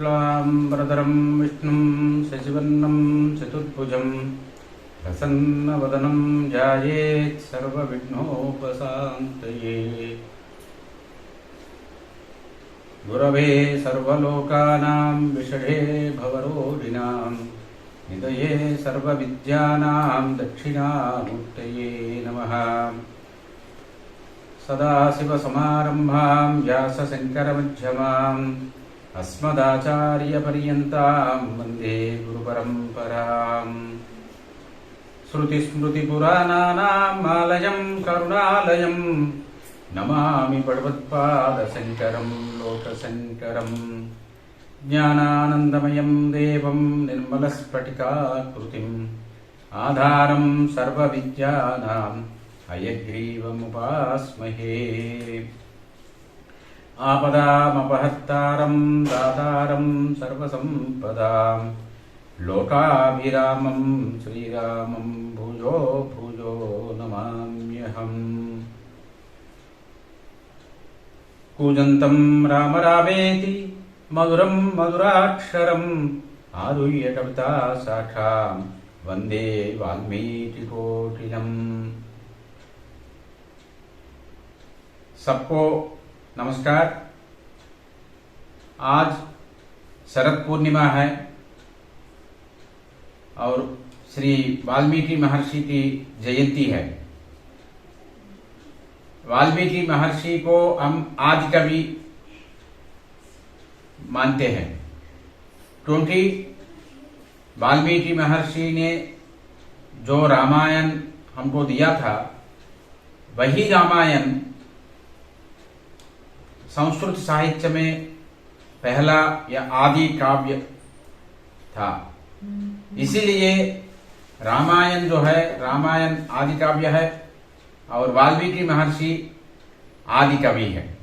शुक्लांबरधरं विष्णुं शशिवर्णं चतुर्भुजं प्रसन्नवदनं ध्यायेत् सर्वविघ्नोपशान्तये। गुरवे सर्वलोकानां विषये भवरोगिणां निधये सर्वविद्यानां दक्षिणामूर्तये नमः। सदाशिवसमारम्भां व्यासशङ्करमध्यमाम् अस्मदाचार्यपर्यन्तां वन्दे गुरुपरम्पराम्। श्रुतिस्मृतिपुराणानाम् आलयं करुणालयं नमामि भगवत्पादशङ्करं लोकशङ्करम्। ज्ञानानन्दमयं देवं निर्मलस्फटिकाकृतिम् आधारं सर्वविद्यानाम् हयग्रीवमुपास्महे। आपदामपहर्तारं दातारं सर्वसम्पदां लोकाभिरामं श्रीरामं भूयो भूयो नमाम्यहम्। कूजन्तं राम रामेति मधुरं मधुराक्षरम् आरुह्य कविता शाखां वन्दे वाल्मीकिकोकिलम्। सबको नमस्कार। आज शरद पूर्णिमा है और श्री वाल्मीकि महर्षि की जयंती है। वाल्मीकि महर्षि को हम आदि कवि मानते हैं क्योंकि वाल्मीकि महर्षि ने जो रामायण हमको दिया था वही रामायण संस्कृत साहित्य में पहला या आदि काव्य था। इसीलिए रामायण जो है, रामायण आदि काव्य है और वाल्मीकि महर्षि आदि कवि है।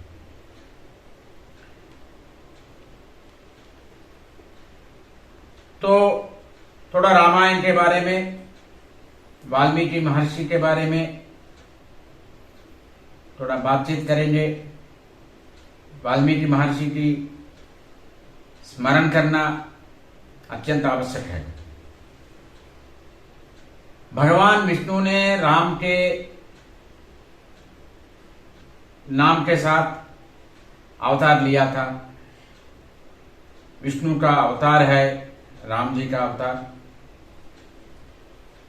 तो थोड़ा रामायण के बारे में, वाल्मीकि महर्षि के बारे में थोड़ा बातचीत करेंगे। वाल्मीकि महर्षि की स्मरण करना अत्यंत आवश्यक है। भगवान विष्णु ने राम के नाम के साथ अवतार लिया था। विष्णु का अवतार है राम जी का अवतार।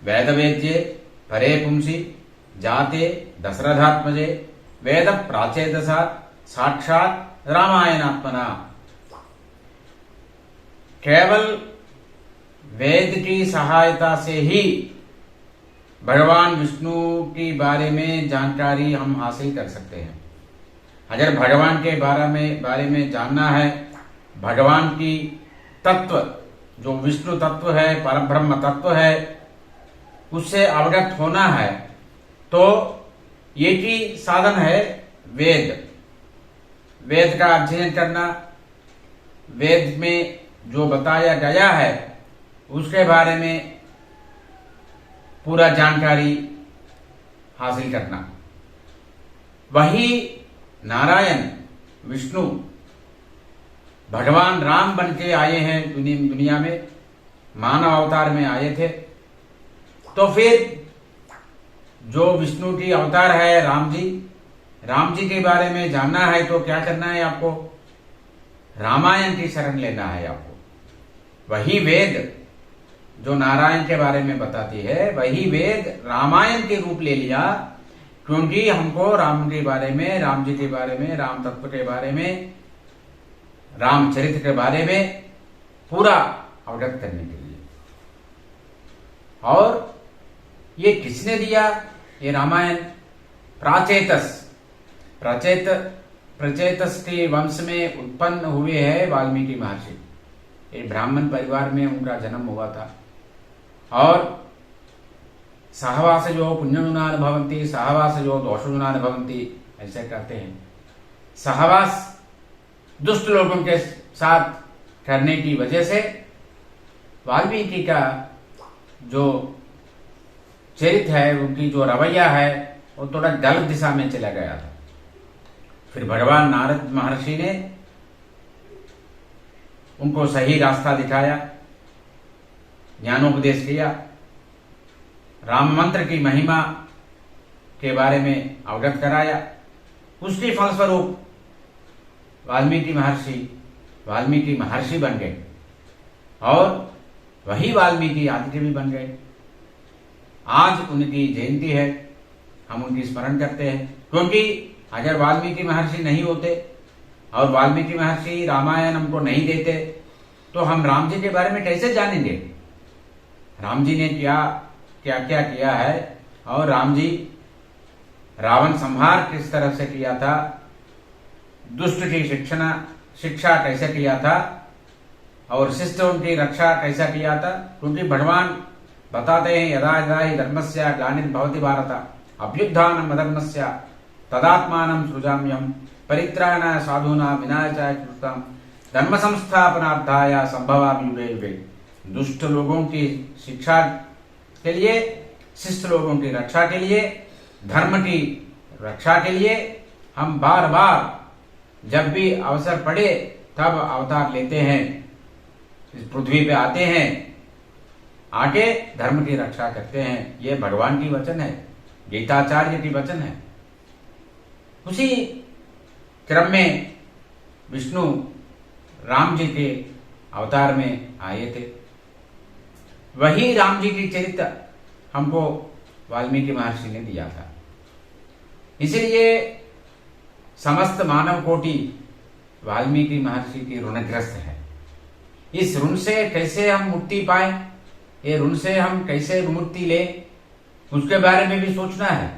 वेदवेद्ये परे पुंसी जाते दशरथात्मजे वेद प्राचेतसा साक्षात रामायणात्मना। केवल वेद की सहायता से ही भगवान विष्णु के बारे में जानकारी हम हासिल कर सकते हैं। अगर भगवान के बारे में जानना है, भगवान की तत्व जो विष्णु तत्व है, परब्रह्म तत्व है, उससे अवगत होना है तो एक ही साधन है वेद। वेद का अध्ययन करना, वेद में जो बताया गया है उसके बारे में पूरा जानकारी हासिल करना। वही नारायण विष्णु भगवान राम बन के आए हैं दुनिया में, मानव अवतार में आए थे। तो फिर जो विष्णु की अवतार है राम जी के बारे में जानना है तो क्या करना है आपको? रामायण की शरण लेना है आपको। वही वेद जो नारायण के बारे में बताती है, वही वेद रामायण के रूप ले लिया क्योंकि हमको राम के बारे में, राम जी के बारे में, राम तत्व के बारे में, रामचरित्र के बारे में पूरा अवगत करने के लिए। और ये किसने दिया? ये रामायण प्रचेतस के वंश में उत्पन्न हुए हैं वाल्मीकि महर्षि। एक ब्राह्मण परिवार में उनका जन्म हुआ था। और सहवास जो पुण्यगुणान भवन्ति, सहवास जो दोषगुणान भवन्ति, ऐसे कहते हैं। सहवास दुष्ट लोगों के साथ करने की वजह से वाल्मीकि का जो चरित्र है, उनकी जो रवैया है, वो थोड़ा गलत दिशा में चला गया था। फिर भगवान नारद महर्षि ने उनको सही रास्ता दिखाया, ज्ञानोपदेश किया, राम मंत्र की महिमा के बारे में अवगत कराया। उसके फलस्वरूप वाल्मीकि महर्षि बन गए और वही वाल्मीकि आदित्य भी बन गए। आज उनकी जयंती है, हम उनकी स्मरण करते हैं, क्योंकि अगर वाल्मीकि महर्षि नहीं होते और वाल्मीकि महर्षि रामायण हमको नहीं देते तो हम राम जी के बारे में कैसे जानेंगे? राम जी ने क्या क्या किया है और राम जी रावण संहार किस तरह से किया था, दुष्ट की शिक्षा कैसे किया था और शिष्टों की रक्षा कैसा किया था। क्योंकि भगवान बताते हैं यदा यदा हि धर्मस्य ग्लानिर्भवति भारत अभ्युत्थानम् अधर्मस्य तदात्मानं सृजाम्यहम् परित्राणाय साधूनां विनाशाय कृतं धर्म संस्थापनार्थाय संभवामि युगे युगे। दुष्ट लोगों की शिक्षा के लिए, शिष्ट लोगों की रक्षा के लिए, धर्म की रक्षा के लिए हम बार बार जब भी अवसर पड़े तब अवतार लेते हैं, इस पृथ्वी पे आते हैं, आके धर्म की रक्षा करते हैं। ये भगवान की वचन है, गीताचार्य की वचन है। उसी क्रम में विष्णु राम जी के अवतार में आए थे। वही राम जी की चरित्र हमको वाल्मीकि महर्षि ने दिया था। इसलिए समस्त मानव कोटि वाल्मीकि महर्षि की ऋणग्रस्त है। इस ऋण से कैसे हम मुक्ति पाए, ये ऋण से हम कैसे मुक्ति ले, उसके बारे में भी सोचना है।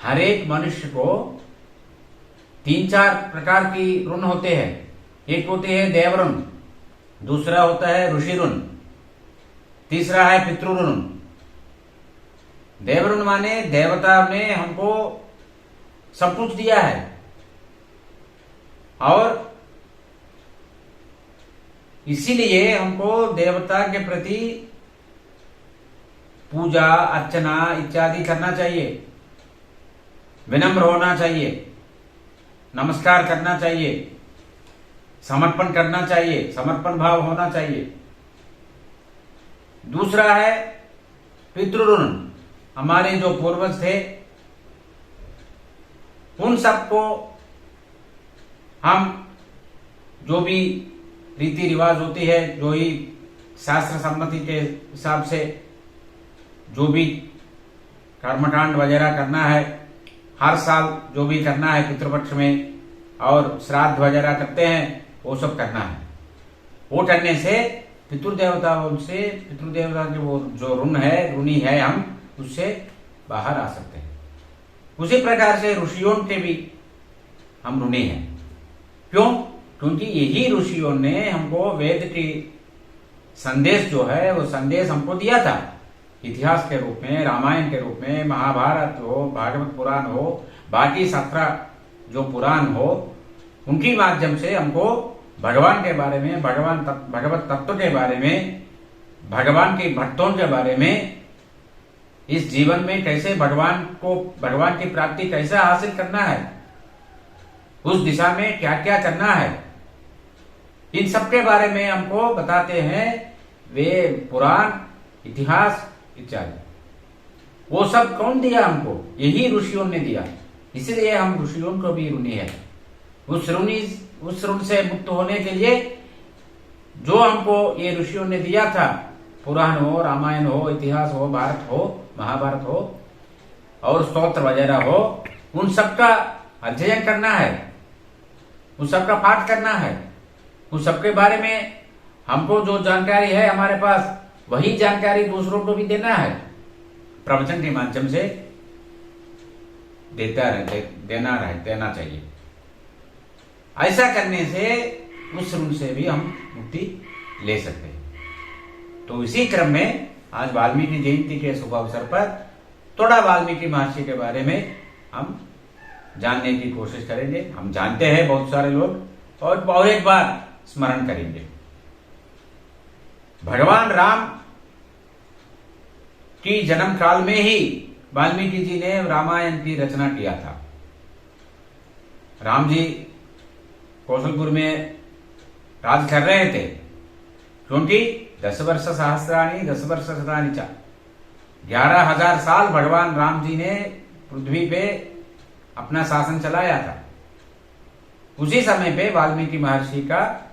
हर एक मनुष्य को 3-4 प्रकार की ऋण होते हैं। एक होते हैं देव ऋण, दूसरा होता है ऋषि ऋण, तीसरा है पितृ ऋण। देव ऋण माने देवता ने हमको सब कुछ दिया है और इसीलिए हमको देवता के प्रति पूजा अर्चना इत्यादि करना चाहिए, विनम्र होना चाहिए, नमस्कार करना चाहिए, समर्पण करना चाहिए, समर्पण भाव होना चाहिए। दूसरा है पितृऋण, हमारे जो पूर्वज थे उन सबको हम जो भी रीति रिवाज होती है, जो ही शास्त्र सम्मति के हिसाब से जो भी कर्मकांड वगैरह करना है, हर साल जो भी करना है पितृपक्ष में और श्राद्ध वगैरह करते हैं, वो सब करना है। वो करने से पितृदेवताओं से, पितृदेवता के वो जो ऋण है, ऋणी है, हम उससे बाहर आ सकते हैं। उसी प्रकार से ऋषियों के भी हम ऋणी हैं। क्यों? क्योंकि यही ऋषियों ने हमको वेद की संदेश जो है वो संदेश हमको दिया था, इतिहास के रूप में, रामायण के रूप में, महाभारत हो, भागवत पुराण हो, बाकी 17 जो पुराण हो, उनके माध्यम से हमको भगवान के बारे में, भगवत तत्व के बारे में, भगवान के भक्तों के बारे में, इस जीवन में कैसे भगवान की प्राप्ति कैसे हासिल करना है, उस दिशा में क्या क्या करना है, इन सब के बारे में हमको बताते हैं वे पुराण, इतिहास इत्यादि। वो सब कौन दिया हमको? यही ऋषियों ने दिया। इसलिए हम ऋषियों को भी ऋणी है। उस ऋण से मुक्त होने के लिए जो हमको ये ऋषियों ने दिया था, पुराण हो, रामायण हो, इतिहास हो, भारत हो, महाभारत हो और स्तोत्र वगैरह हो, उन सबका अध्ययन करना है, उन सबका पाठ करना है, उन सबके बारे में हमको जो जानकारी है हमारे पास, वही जानकारी दूसरों को भी देना है, प्रवचन के माध्यम से देना चाहिए। ऐसा करने से उस ऋण से भी हम मुक्ति ले सकते हैं। तो इसी क्रम में आज वाल्मीकि जयंती के शुभ अवसर पर थोड़ा वाल्मीकि महर्षि के बारे में हम जानने की कोशिश करेंगे। हम जानते हैं बहुत सारे लोग, और एक बार स्मरण करेंगे। भगवान राम की जन्म काल में ही वाल्मीकि जी ने रामायण की रचना किया था। राम जी कौशलपुर में राज कर रहे थे, क्योंकि 10 वर्ष सहस्राणी 10 वर्ष शतानि च, 11,000 साल भगवान राम जी ने पृथ्वी पे अपना शासन चलाया था। उसी समय पे वाल्मीकि महर्षि का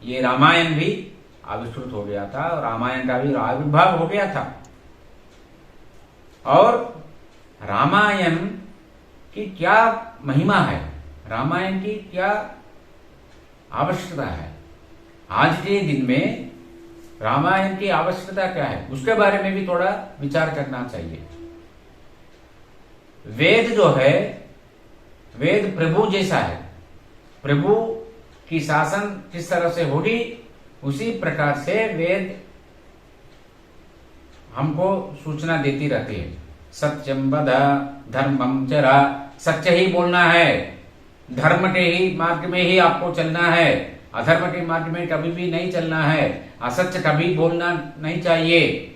ये रामायण भी आविष्कृत हो गया था और रामायण का भी आविर्भाव हो गया था। और रामायण की क्या महिमा है, रामायण की क्या आवश्यकता है, आज के दिन में रामायण की आवश्यकता क्या है, उसके बारे में भी थोड़ा विचार करना चाहिए। वेद जो है, वेद प्रभु जैसा है। प्रभु की शासन किस तरह से होगी, उसी प्रकार से वेद हमको सूचना देती रहती है। सत्यम वद धर्मम चरा, सत्य ही बोलना है, धर्म के ही मार्ग में ही आपको चलना है, अधर्म के मार्ग में कभी भी नहीं चलना है, असत्य कभी बोलना नहीं चाहिए।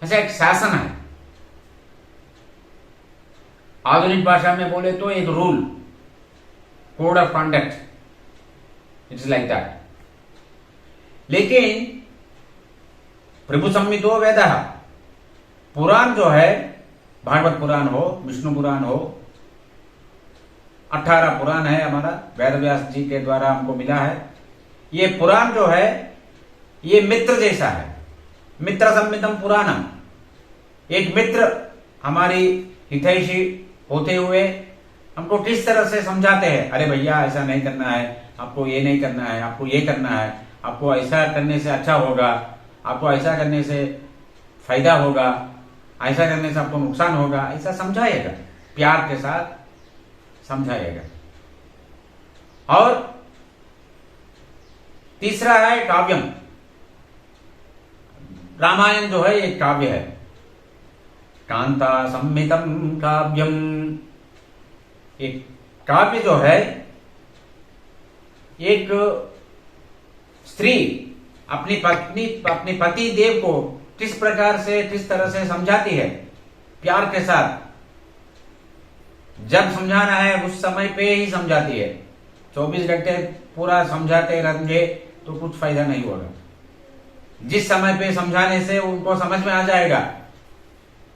ऐसा एक शासन है। आधुनिक भाषा में बोले तो एक rule, code of conduct, it's like that. लेकिन प्रभु संहितो वेदः, पुराण जो है, भागवत पुराण हो, विष्णु पुराण हो, 18 पुराण है हमारा, वेद व्यास जी के द्वारा हमको मिला है। ये पुराण जो है ये मित्र जैसा है, मित्र संमितम पुराणम। एक मित्र हमारी हितैषी होते हुए हमको किस तरह से समझाते हैं, अरे भैया ऐसा नहीं करना है, आपको ये नहीं करना है, आपको ये करना है, आपको ऐसा करने से अच्छा होगा, आपको ऐसा करने से फायदा होगा, ऐसा करने से आपको नुकसान होगा, ऐसा समझाएगा, प्यार के साथ समझाएगा। और तीसरा है काव्यम। रामायण जो है एक काव्य है, कांता संहितम काव्यम। एक काव्य जो है, एक स्त्री अपनी पत्नी, अपने पति देव को किस प्रकार से, किस तरह से समझाती है, प्यार के साथ। जब समझाना है उस समय पे ही समझाती है। 24 घंटे पूरा समझाते रहेंगे तो कुछ फायदा नहीं होगा। जिस समय पे समझाने से उनको समझ में आ जाएगा,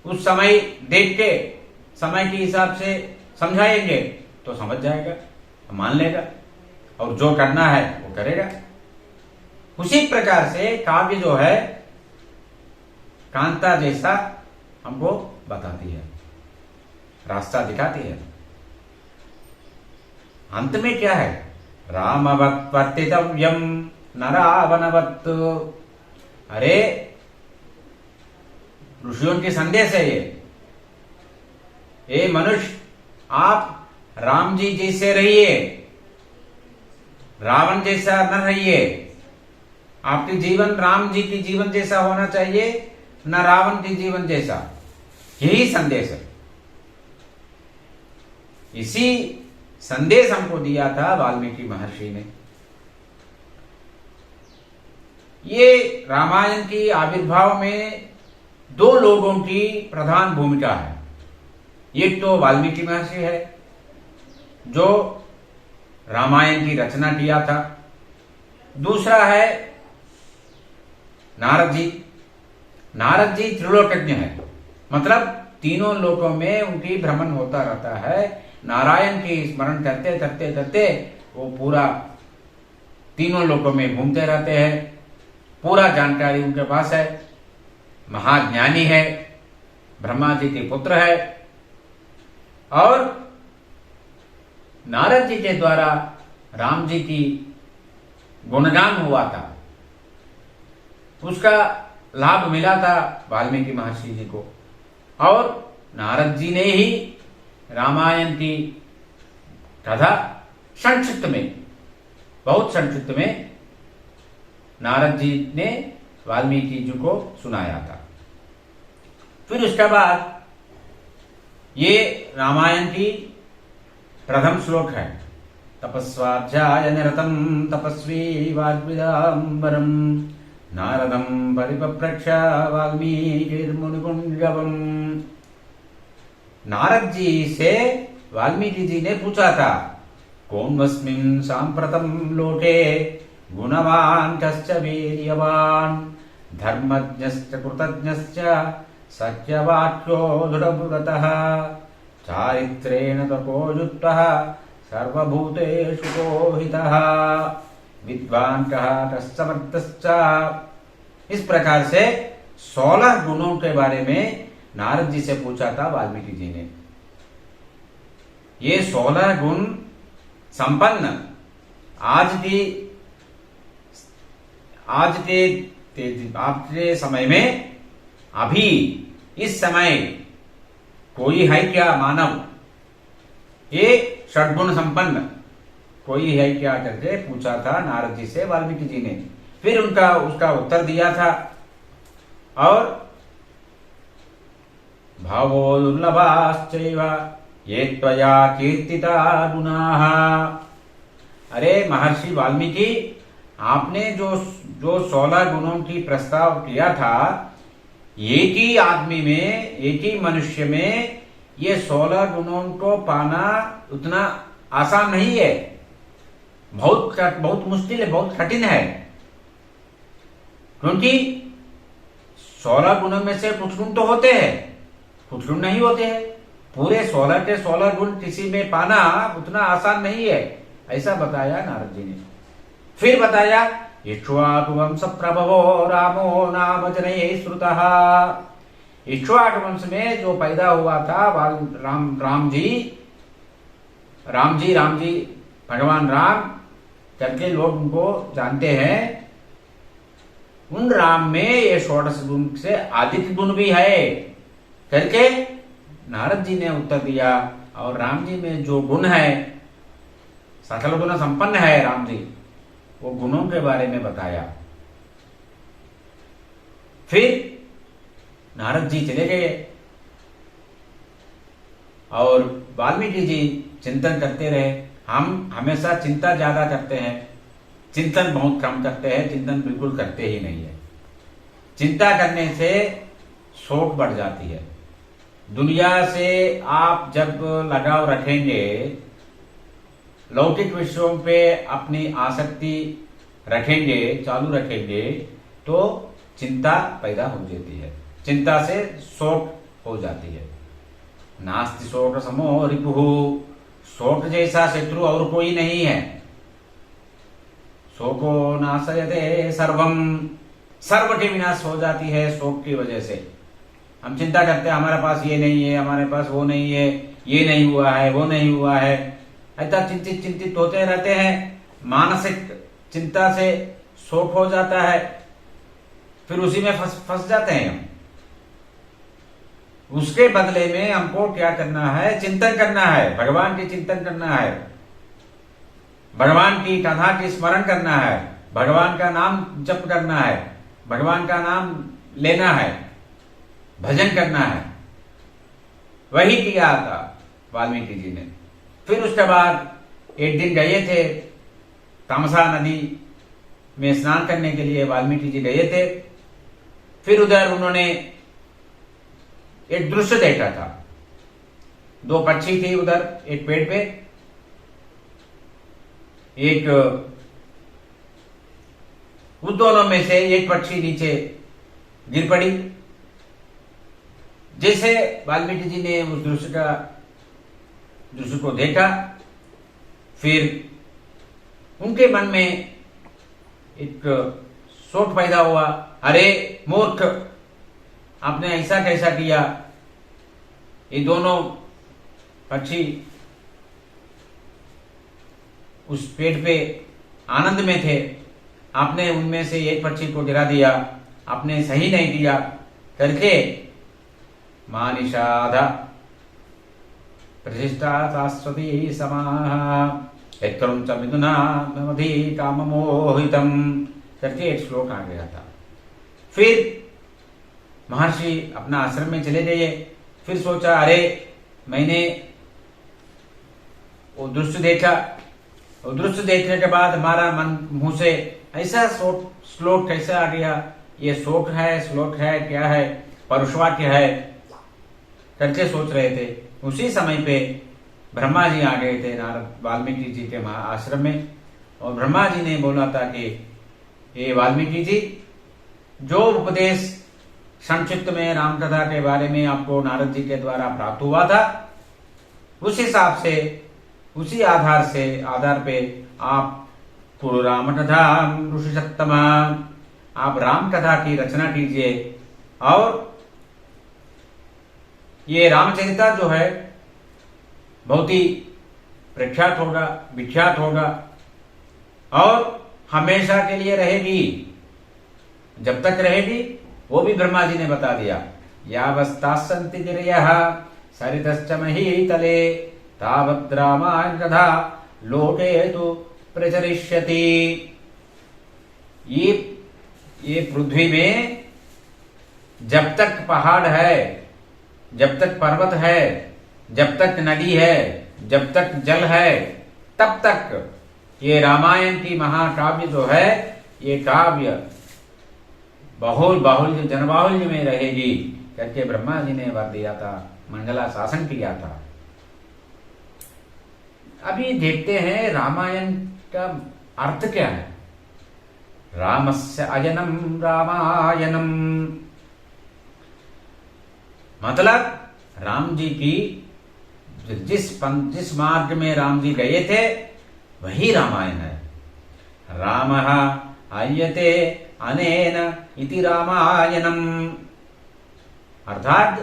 उस समय देख के समय के हिसाब से समझाएंगे तो समझ जाएगा, मान लेगा, और जो करना है वो करेगा। उसी प्रकार से काव्य जो है कांता जैसा हमको बताती है, रास्ता दिखाती है। अंत में क्या है, रामवत् वर्तितव्यम न रावणवत्। अरे ऋषियों की संदेश है ये मनुष्य, आप राम जी जैसे रहिए, रावण जैसा न रहिए। आपके जीवन राम जी की जीवन जैसा होना चाहिए, न रावण के जीवन जैसा। यही संदेश है। इसी संदेश हमको दिया था वाल्मीकि महर्षि ने। ये रामायण की आविर्भाव में 2 लोगों की प्रधान भूमिका है। एक तो वाल्मीकि महर्षि है जो रामायण की रचना किया था, दूसरा है नारद जी। नारद जी त्रिलोकज्ञ है, मतलब तीनों लोकों में उनकी भ्रमण होता रहता है। नारायण की स्मरण करते करते करते वो पूरा तीनों लोकों में घूमते रहते हैं। पूरा जानकारी उनके पास है, महाज्ञानी है, ब्रह्मा जी के पुत्र है। और नारद जी के द्वारा राम जी की गुणगान हुआ था, उसका लाभ मिला था वाल्मीकि महर्षि जी को। और नारद जी ने ही रामायण की कथा संक्षिप्त में, बहुत संक्षिप्त में नारद जी ने वाल्मीकि जी को सुनाया था। फिर उसके बाद ये रामायण की प्रथम श्लोक है, तपस्वाध्याय निरतम तपस्वी वाग्विदाम्बरम नारदम परिपप्रच्छ वाल्मीकिर्मुनिपुंगवम। नारद जी से वाल्मीकि जी ने पूछा था, कौन वस्मिन् सांप्रतम लोके गुणवान्श्च वीर्यवान् धर्मज्ञश्च कृतज्ञश्च सत्यवाक्यो दृढव्रतः चारित्रेण तपोयुक्तः सर्वभूतेषु कोहितः विद्वान् कः समर्थश्च। इस प्रकार से 16 गुणों के बारे में नारद जी से पूछा था वाल्मीकि जी ने। ये 16 गुण संपन्न आज के समय में, अभी इस समय कोई है क्या मानव, ये षड्गुण संपन्न कोई है क्या करके पूछा था नारद जी से वाल्मीकि जी ने। फिर उसका उत्तर दिया था। और भावो दुर्लभाश्चैव ये त्वया कीर्तिता गुणाः। अरे महर्षि वाल्मीकि, आपने जो 16 गुणों की प्रस्ताव किया था, एक ही आदमी में, एक ही मनुष्य में ये 16 गुणों को पाना उतना आसान नहीं है। बहुत मुश्किल है, बहुत कठिन है। क्योंकि 16 गुणों में से कुछ गुण तो होते हैं, कुछ गुण नहीं होते हैं। पूरे 16 के 16 गुण किसी में पाना उतना आसान नहीं है, ऐसा बताया नारद जी ने। फिर बताया इक्ष्वाकु वंश प्रभवो रामो नाम जनैः श्रुतः। इक्ष्वाकु वंश में जो पैदा हुआ था राम जी भगवान राम करके लोग उनको जानते हैं। उन राम में ये 16 गुण से अधिक गुण भी है करके नारद जी ने उत्तर दिया। और राम जी में जो गुण है, सकल गुण संपन्न है राम जी, वो गुणों के बारे में बताया। फिर नारद जी चले गए और वाल्मीकि जी चिंतन करते रहे। हम हमेशा चिंता ज्यादा करते हैं, चिंतन बहुत कम करते हैं, चिंतन बिल्कुल करते ही नहीं है। चिंता करने से शोक बढ़ जाती है। दुनिया से आप जब लगाव रखेंगे, लौकिक विषयों पे अपनी आसक्ति रखेंगे, चालू रखेंगे, तो चिंता पैदा हो जाती है, चिंता से शोक हो जाती है। नास्ति शोक समो रिपुः, शोक जैसा शत्रु और कोई नहीं है। शोको नाशयते सर्वम, सर्व की विनाश हो जाती है शोक की वजह से। हम चिंता करते हैं हमारे पास ये नहीं है, हमारे पास वो नहीं है, ये नहीं हुआ है, वो नहीं हुआ है, ऐसा चिंतित होते रहते हैं। मानसिक चिंता से शोक हो जाता है, फिर उसी में फंस जाते हैं हम। उसके बदले में हमको क्या करना है? चिंतन करना है, भगवान की चिंतन करना है, भगवान की कथा की स्मरण करना है, भगवान का नाम जप करना है, भगवान का नाम लेना है, भजन करना है। वही किया था वाल्मीकि जी ने। फिर उसके बाद एक दिन गए थे तामसा नदी में स्नान करने के लिए, वाल्मीकि जी गए थे। फिर उधर उन्होंने एक दृश्य देखा था। 2 पक्षी थे उधर एक पेड़ पे, एक उन दोनों में से एक पक्षी नीचे गिर पड़ी। जैसे वाल्मीकि जी ने उस दृश्य को देखा, फिर उनके मन में एक शोक पैदा हुआ। अरे मूर्ख, आपने ऐसा कैसा किया? ये दोनों पक्षी उस पेड़ पे आनंद में थे, आपने उनमें से एक पक्षी को गिरा दिया, आपने सही नहीं किया करके मानिषाद प्रतिष्ठा शाश्वती समाः यत्करुं च मिथुना ममधि काममोहितम् करके एक श्लोक आ गया था। फिर महर्षि अपना आश्रम में चले गए। फिर सोचा, अरे मैंने वो दृश्य देखा, वो दृश्य देखने के बाद हमारा मन मुंह से ऐसा श्लोक कैसे आ गया? ये शोक है, श्लोक है, क्या है, परुषवाक्य है करके सोच रहे थे। उसी समय पे ब्रह्मा जी आ गए थे नारद वाल्मीकि जी के आश्रम में। और ब्रह्मा जी ने बोला था कि ये वाल्मीकि जी, जो उपदेश संक्षिप्त में रामकथा के बारे में आपको नारद जी के द्वारा प्राप्त हुआ था, उस हिसाब से, उसी आधार पे आप कुरु राम कथा ऋषि सत्तम, आप राम कथा की रचना कीजिए। और ये रामचरिता जो है बहुत ही प्रख्यात होगा, विख्यात होगा और हमेशा के लिए रहेगी। जब तक रहेगी वो भी ब्रह्मा जी ने बता दिया। यावस्ता संति गिरयः सरितश्च महीतले तावत् रामायण कथा लोके तु प्रचरिष्यति। ये पृथ्वी में जब तक पहाड़ है, जब तक पर्वत है, जब तक नदी है, जब तक जल है, तब तक ये रामायण की महाकाव्य जो है, ये काव्य बाहुल्य जनबाहुल्य में रहेगी करके ब्रह्मा जी ने वर दिया था, मंडला शासन किया था। अभी देखते हैं रामायण का अर्थ क्या है। रामस्य अयनम रामायणम, मतलब राम जी की जिस मार्ग में राम जी गए थे वही रामायण है। रामः आयते अनेन इति रामायणम, अर्थात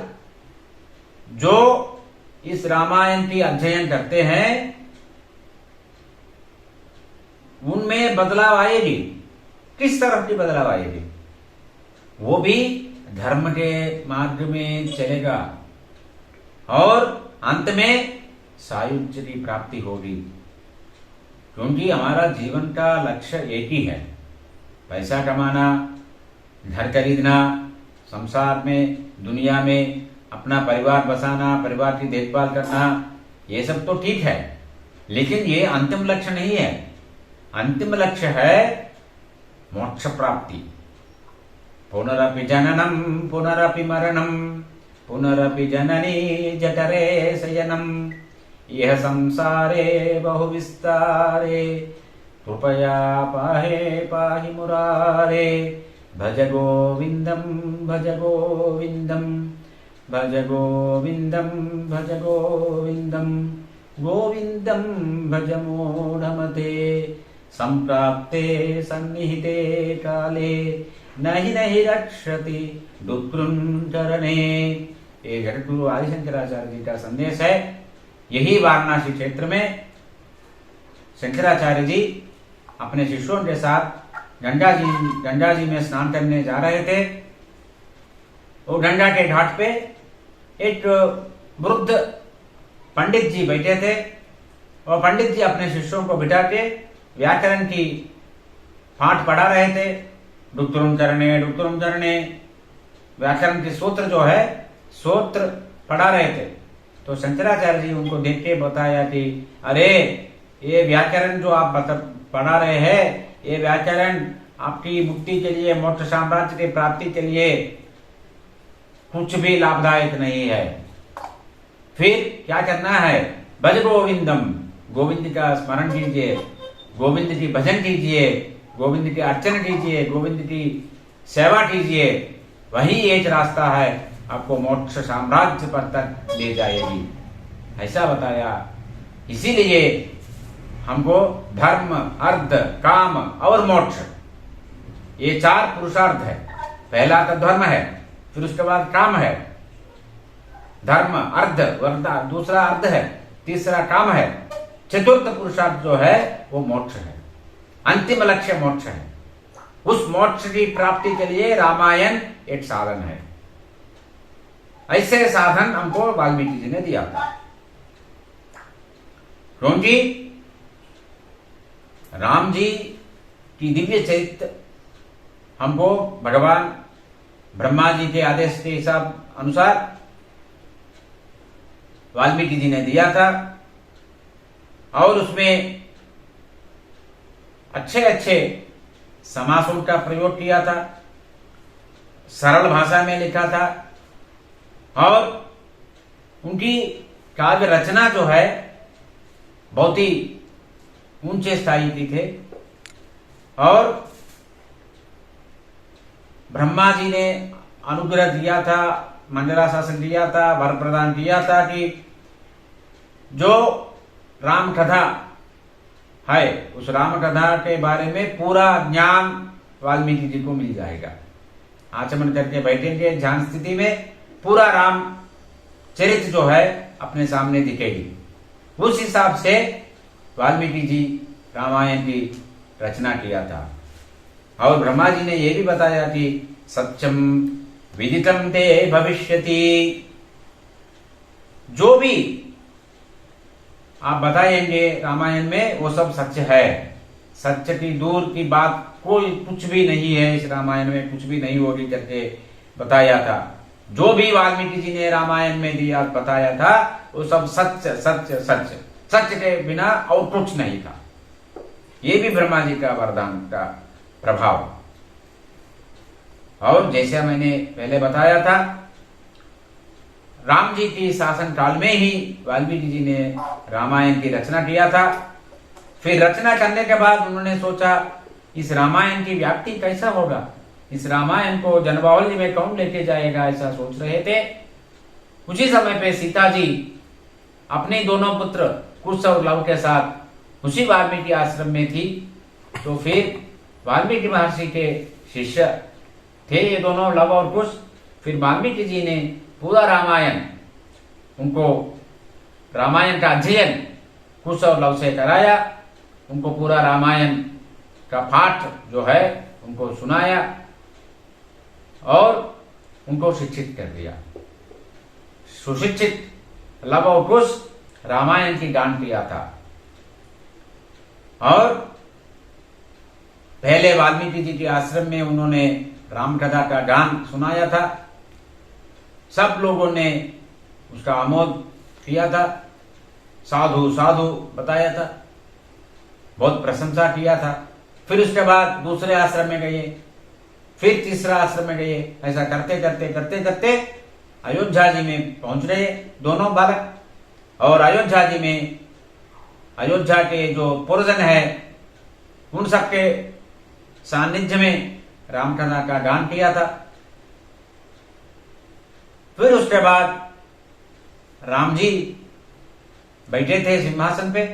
जो इस रामायण की अध्ययन करते हैं उनमें बदलाव आएगी। किस तरफ की बदलाव आएगी? वो भी धर्म के मार्ग में चलेगा और अंत में सायुज्य की प्राप्ति होगी। क्योंकि हमारा जीवन का लक्ष्य एक ही है, पैसा कमाना, घर खरीदना, संसार में, दुनिया में अपना परिवार बसाना, परिवार की देखभाल करना, ये सब तो ठीक है, लेकिन ये अंतिम लक्ष्य नहीं है। अंतिम लक्ष्य है मोक्ष प्राप्ति। पुनरपि जननम पुनरपि मरणम पुनरपि जननी जठरे शयनम यह संसारे बहु विस्तारे कृपया पाहे पाहि मुरारे भज गोविंदम भज गोविंदम भज गोविंदम भज गोविंदम गोविंदम भज मूढ़मते संप्राप्ते सन्निहिते काले नहीं नहीं रक्षति डुक्रुंचरणे। ये जगद्गुरु आदिशंकराचार्य जी का संदेश है। यही वाराणसी क्षेत्र में शंकराचार्य जी अपने शिष्यों के साथ गंगा जी में स्नान करने जा रहे थे। वो गंगा के घाट पे एक वृद्ध पंडित जी बैठे थे और पंडित जी अपने शिष्यों को बिठा के व्याकरण की पाठ पढ़ा रहे थे। डुक्तुरुम चरणे व्याकरण के सूत्र जो है, सूत्र पढ़ा रहे थे। तो शंकराचार्य जी उनको देख के बताया कि अरे ये व्याकरण जो आप पढ़ा रहे हैं, ये व्याकरण आपकी मुक्ति के लिए, मोक्ष साम्राज्य की प्राप्ति के लिए कुछ भी लाभदायक नहीं है। फिर क्या करना है? भज गोविंदम, गोविंद का स्मरण कीजिए, गोविंद की भजन कीजिए, गोविंद की अर्चना कीजिए, गोविंद की सेवा कीजिए। वही एक रास्ता है, आपको मोक्ष साम्राज्य पर तक ले जाएगी, ऐसा बताया। इसीलिए हमको धर्म, अर्थ, काम और मोक्ष, ये चार पुरुषार्थ है। पहला तो धर्म है, फिर उसके बाद काम है, धर्म, अर्थ, दूसरा अर्थ है, तीसरा काम है, चतुर्थ पुरुषार्थ जो है वो मोक्ष है। अंतिम लक्ष्य मोक्ष है। उस मोक्ष की प्राप्ति के लिए रामायण एक साधन है। ऐसे साधन हमको वाल्मीकि जी ने दिया था। क्योंकि राम जी की दिव्य चरित्र हमको भगवान ब्रह्मा जी के आदेश के हिसाब अनुसार वाल्मीकि जी ने दिया था और उसमें अच्छे अच्छे समासों का प्रयोग किया था, सरल भाषा में लिखा था और उनकी काव्य रचना जो है बहुत ही ऊंचे स्थाई की थे। और ब्रह्मा जी ने अनुग्रह दिया था, मंडलाशासन दिया था, वर प्रदान किया था कि जो राम कथा है उस राम कथा के बारे में पूरा ज्ञान वाल्मीकि जी को मिल जाएगा। आचमन करके बैठेंगे ध्यान स्थिति में, पूरा राम चरित्र जो है अपने सामने दिखेगी। उस हिसाब से वाल्मीकि जी रामायण की रचना किया था। और ब्रह्मा जी ने यह भी बताया कि सत्यम विदितम ते भविष्यति, जो भी आप बताएंगे रामायण में वो सब सच है। सत्य की दूर की बात कोई कुछ भी नहीं है, इस रामायण में कुछ भी नहीं होगी करके बताया था। जो भी वाल्मीकि जी ने रामायण में दिया बताया था वो सब सत्य सत्य सत्य, सत्य के बिना और कुछ नहीं था। ये भी ब्रह्मा जी का वरदान का प्रभाव। और जैसा मैंने पहले बताया था, राम जी की शासन काल में ही वाल्मीकि जी ने रामायण की रचना किया था। फिर रचना करने के बाद उन्होंने सोचा इस रामायण की व्याप्ति कैसा होगा, इस रामायण को जनबाहुल्य में कौन लेके जाएगा, ऐसा सोच रहे थे। उसी समय पे सीता जी अपने दोनों पुत्र कुश और लव के साथ उसी वाल्मीकि आश्रम में थी। तो फिर वाल्मीकि महर्षि के शिष्य थे ये दोनों, लव और कुश। फिर वाल्मीकि जी ने पूरा रामायण, उनको रामायण का अध्ययन कुश और लव से कराया। उनको पूरा रामायण का पाठ जो है उनको सुनाया और उनको शिक्षित कर दिया। सुशिक्षित लव और कुश रामायण की गान किया था। और पहले वाल्मीकि जी के आश्रम में उन्होंने राम कथा का गान सुनाया था। सब लोगों ने उसका आमोद किया था, साधु साधु बताया था, बहुत प्रशंसा किया था। फिर उसके बाद दूसरे आश्रम में गए, फिर तीसरा आश्रम में गए। ऐसा करते करते करते करते अयोध्या जी में पहुंच रहे दोनों बालक। और अयोध्या जी में अयोध्या के जो पुरजन है उन सबके सानिध्य में रामकथा का गान किया था। फिर उसके बाद राम जी बैठे थे सिंहासन पे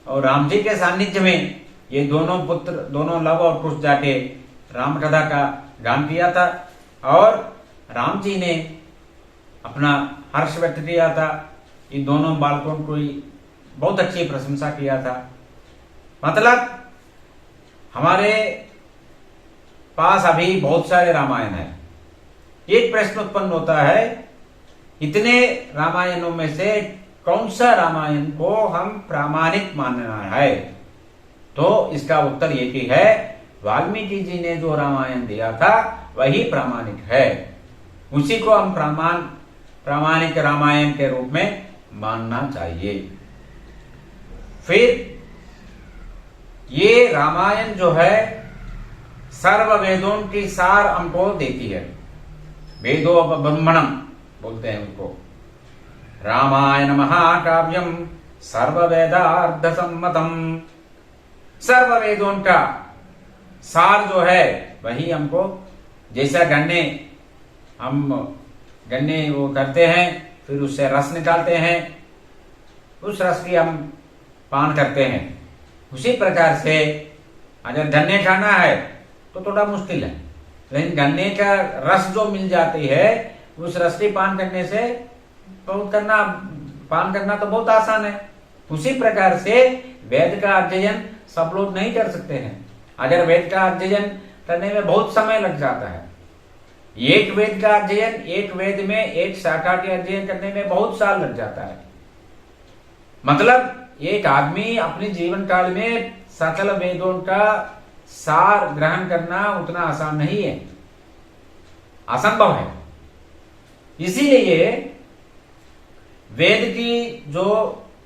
और राम जी के सानिध्य में ये दोनों पुत्र, दोनों लव और कुश जाके राम कथा का गान किया था। और राम जी ने अपना हर्ष व्यक्त किया था। इन दोनों बालकों को बहुत अच्छी प्रशंसा किया था। मतलब हमारे पास अभी बहुत सारे रामायण हैं। एक प्रश्न उत्पन्न होता है, इतने रामायणों में से कौन सा रामायण को हम प्रामाणिक मानना है? तो इसका उत्तर एक ही है, वाल्मीकि जी ने जो रामायण दिया था वही प्रामाणिक है। उसी को हम प्रामाणिक रामायण के रूप में मानना चाहिए। फिर ये रामायण जो है सर्व वेदों की सार हमको देती है। वेदो ब्रह्मणम बोलते हैं उनको। रामायण महाकाव्यम सर्व वेदार्थ सम्मतम। सर्व वेदों का सार जो है वही हमको, जैसा हम गन्ने वो करते हैं, फिर उससे रस निकालते हैं, उस रस की हम पान करते हैं। उसी प्रकार से अगर गन्ने खाना है तो थोड़ा मुश्किल है, लेकिन गन्ने का रस जो मिल जाती है उस रस की पान करने से पान करना तो बहुत आसान है। उसी प्रकार से वेद का अध्ययन सब लोग नहीं कर सकते हैं। अगर वेद का अध्ययन करने में बहुत समय लग जाता है, एक वेद का अध्ययन, एक वेद में एक शाखा के अध्ययन करने में बहुत साल लग जाता है। मतलब एक आदमी अपने जीवन काल में सकल वेदों का सार ग्रहण करना उतना आसान नहीं है, असंभव है। इसीलिए वेद की जो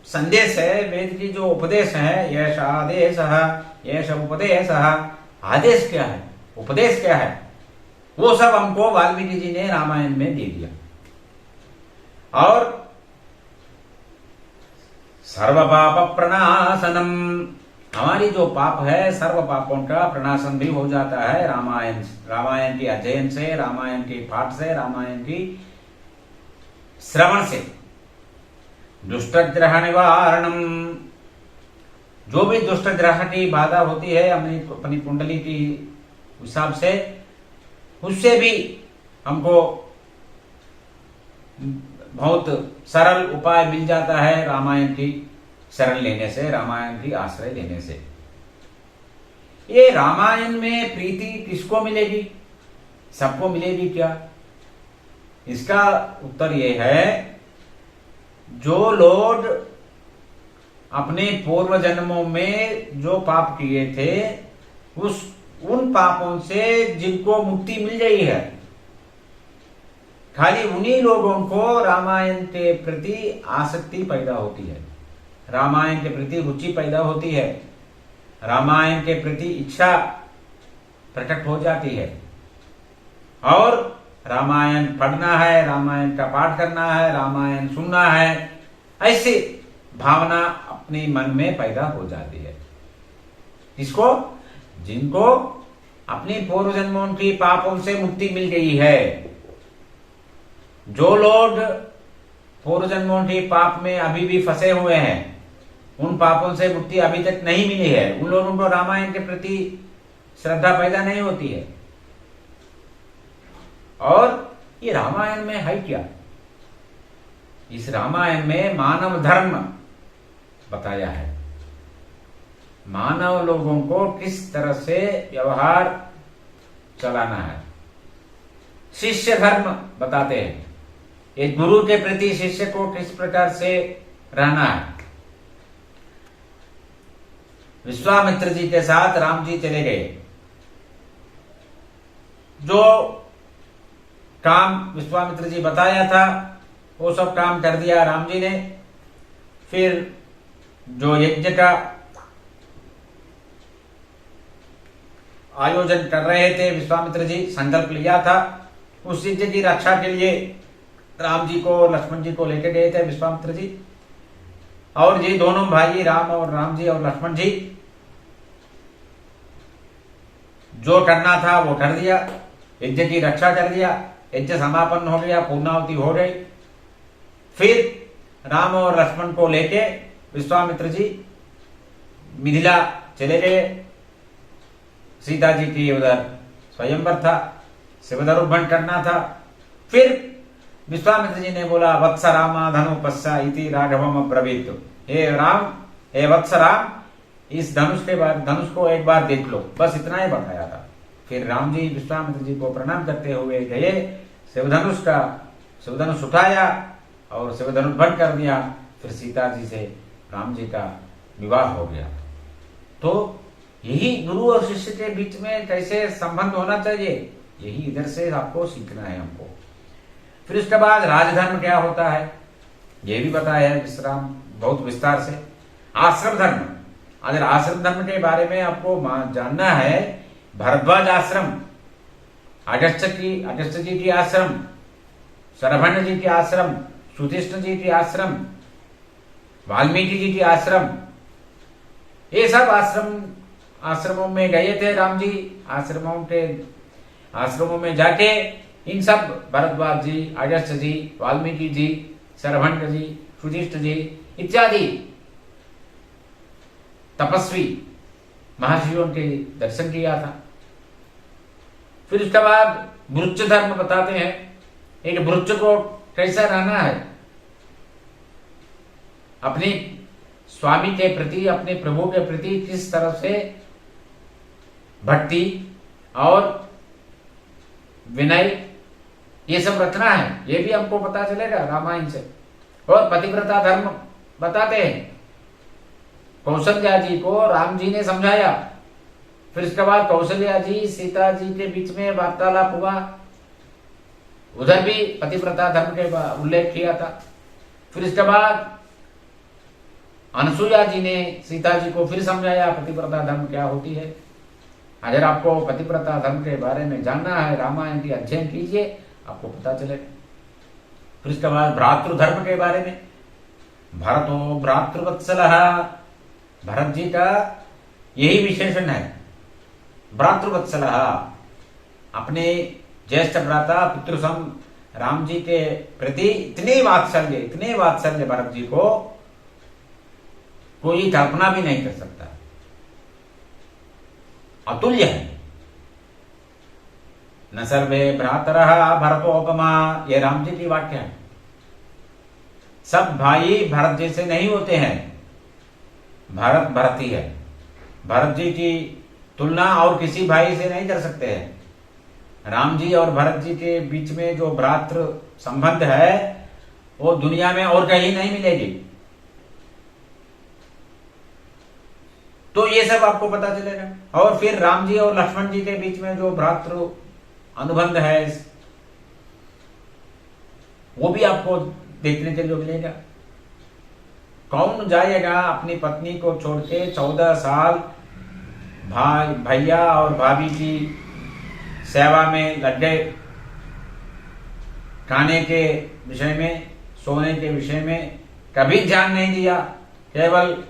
संदेश है, वेद की जो उपदेश है, यह आदेश यह उपदेश, आदेश क्या है, उपदेश क्या है, वो सब हमको वाल्मीकि जी ने रामायण में दे दिया। और सर्व पाप प्रणाशनम, हमारी जो पाप है सर्व पापों का प्रणाशन भी हो जाता है रामायण के अध्ययन से, रामायण के पाठ से, रामायण की श्रवण से। दुष्ट ग्रह निवारणम, जो भी दुष्ट ग्रह की बाधा होती है अपनी कुंडली की हिसाब से, उससे भी हमको बहुत सरल उपाय मिल जाता है रामायण की शरण लेने से, रामायण की आश्रय लेने से। ये रामायण में प्रीति किसको मिलेगी? सबको मिलेगी क्या? इसका उत्तर ये है, जो लोग अपने पूर्व जन्मों में जो पाप किए थे उन पापों से जिनको मुक्ति मिल गई है, खाली उन्हीं लोगों को रामायण के प्रति आसक्ति पैदा होती है, रामायण के प्रति रुचि पैदा होती है, रामायण के प्रति इच्छा प्रकट हो जाती है और रामायण पढ़ना है, रामायण का पाठ करना है, रामायण सुनना है, ऐसी भावना अपने मन में पैदा हो जाती है। इसको, जिनको अपनी पूर्व जन्मों की पापों से मुक्ति मिल गई है। जो लोग पूर्व जन्मों के पाप में अभी भी फंसे हुए हैं, उन पापों से मुक्ति अभी तक नहीं मिली है, उन लोगों को रामायण के प्रति श्रद्धा पैदा नहीं होती है। और ये रामायण में है क्या? इस रामायण में मानव धर्म बताया है, मानव लोगों को किस तरह से व्यवहार चलाना है। शिष्य धर्म बताते हैं, एक गुरु के प्रति शिष्य को किस प्रकार से रहना है। विश्वामित्र जी के साथ राम जी चले गए, जो काम विश्वामित्र जी बताया था वो सब काम कर दिया राम जी ने। फिर जो यज्ञ का आयोजन कर रहे थे विश्वामित्र जी, संकल्प लिया था, उस यज्ञ की रक्षा के लिए राम जी को लक्ष्मण जी को लेकर गए थे विश्वामित्र जी। और ये दोनों भाई राम जी और लक्ष्मण जी जो करना था वो कर दिया, यज्ञ की रक्षा कर दिया, यज्ञ समापन हो गया, पूर्णाहुति हो गई। फिर राम और लक्ष्मण को लेके विश्वामित्र जी मिथिला चले गए। सीता जी की उधर स्वयंवर था, शिवधनुर्भंग करना था। फिर विश्वामित्र जी ने बोला, वत्स रामा धनुपस्सा इति राघवम अब्रवीत, हे राम, हे वत्स राम, इस धनुष को एक बार देख लो, बस इतना ही बताया था। फिर राम जी विश्वामित्र जी को प्रणाम करते हुए गए, शिवधनुष उठाया और शिवधनुर्भंग कर दिया। फिर सीता जी से राम जी का विवाह हो गया। तो यही गुरु और शिष्य के बीच में कैसे संबंध होना चाहिए, यही इधर से आपको सीखना है हमको। फिर उसके बाद राजधर्म क्या होता है ये भी बताया है बहुत विस्तार से। आश्रम धर्म, अगर आश्रम धर्म के बारे में आपको जानना है, भरद्वाज आश्रम, अगस्त्य जी की आश्रम, शरभंग जी की आश्रम, सुधिष्ण जी की आश्रम, वाल्मीकि जी की आश्रम, ये सब आश्रमों में गए थे राम जी। आश्रमों में जाके इन सब भरद्वाज जी, अगस्त्य जी, वाल्मीकि जी, शरभंग जी, सुधिष्ठ जी इत्यादि तपस्वी महर्षियों के दर्शन किया था। फिर उसके बाद भृच धर्म बताते हैं, एक भृच को कैसा रहना है, अपने स्वामी के प्रति, अपने प्रभु के प्रति किस तरह से भक्ति और विनय ये सब रखना है, ये भी हमको पता चलेगा रामायण से। और पतिव्रता धर्म बताते हैं, कौशल्या जी को राम जी ने समझाया। फिर उसके बाद कौशल्या जी सीता जी के बीच में वार्तालाप हुआ, उधर भी पतिव्रता धर्म के उल्लेख किया था। फिर इसके बाद अनसुईया जी ने सीता जी को फिर समझाया पतिव्रता धर्म क्या होती है। अगर आपको पतिव्रता धर्म के बारे में जानना है, रामायण की अध्ययन कीजिए, आपको पता चलेगा। फिर इसके बाद भ्रातृ धर्म के बारे में, भरतो भ्रातृवत्सलः, भरत जी का यही विशेषण है। भ्रातृवत्सल, अपने ज्येष्ठ भ्राता पितृसम राम जी के प्रति इतने वात्सल्य भरत जी को कोई कल्पना भी नहीं कर सकता, अतुल्य है। न सर्वे भ्रातरः भरतोपमा, ये राम जी की वाक्य है। सब भाई भरत जैसे नहीं होते हैं, भरत भरत ही है। भरत जी की तुलना और किसी भाई से नहीं कर सकते हैं। राम जी और भरत जी के बीच में जो भ्रातृ संबंध है वो दुनिया में और कहीं नहीं मिलेगी। तो ये सब आपको पता चलेगा। और फिर राम जी और लक्ष्मण जी के बीच में जो भ्रातृ अनुबंध है वो भी आपको देखने के लिए मिलेगा। कौन जाएगा अपनी पत्नी को छोड़ के 14 साल भाई भैया और भाभी की सेवा में लग गए, खाने के विषय में, सोने के विषय में कभी ध्यान नहीं दिया, केवल